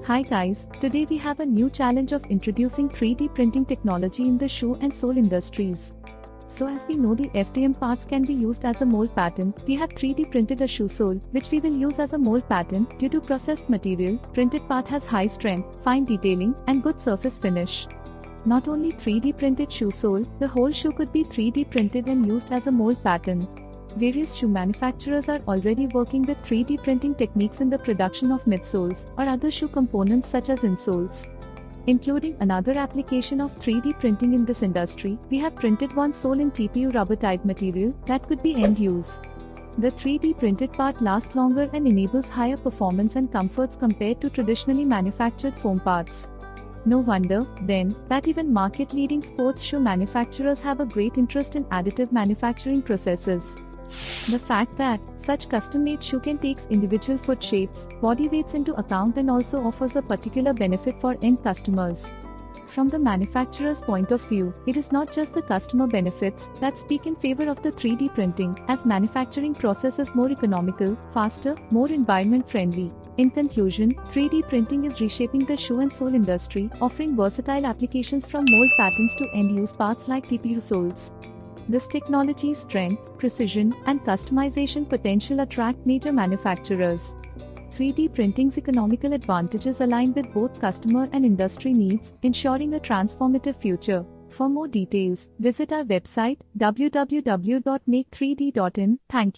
Hi guys, today we have a new challenge of introducing 3D printing technology in the shoe and sole industries. So as we know the FDM parts can be used as a mold pattern, we have 3D printed a shoe sole, which we will use as a mold pattern. Due to processed material, printed part has high strength, fine detailing, and good surface finish. Not only 3D printed shoe sole, the whole shoe could be 3D printed and used as a mold pattern. Various shoe manufacturers are already working with 3D printing techniques in the production of midsoles or other shoe components such as insoles. Including another application of 3D printing in this industry, we have printed one sole in TPU rubber type material that could be end use. The 3D printed part lasts longer and enables higher performance and comforts compared to traditionally manufactured foam parts. No wonder, then, that even market-leading sports shoe manufacturers have a great interest in additive manufacturing processes. The fact that such custom-made shoe can take individual foot shapes, body weights into account and also offers a particular benefit for end customers. From the manufacturer's point of view, it is not just the customer benefits that speak in favor of the 3D printing, as manufacturing process is more economical, faster, more environment-friendly. In conclusion, 3D printing is reshaping the shoe and sole industry, offering versatile applications from mold patterns to end-use parts like TPU soles. This technology's strength, precision, and customization potential attract major manufacturers. 3D printing's economical advantages align with both customer and industry needs, ensuring a transformative future. For more details, visit our website www.make3d.in. Thank you.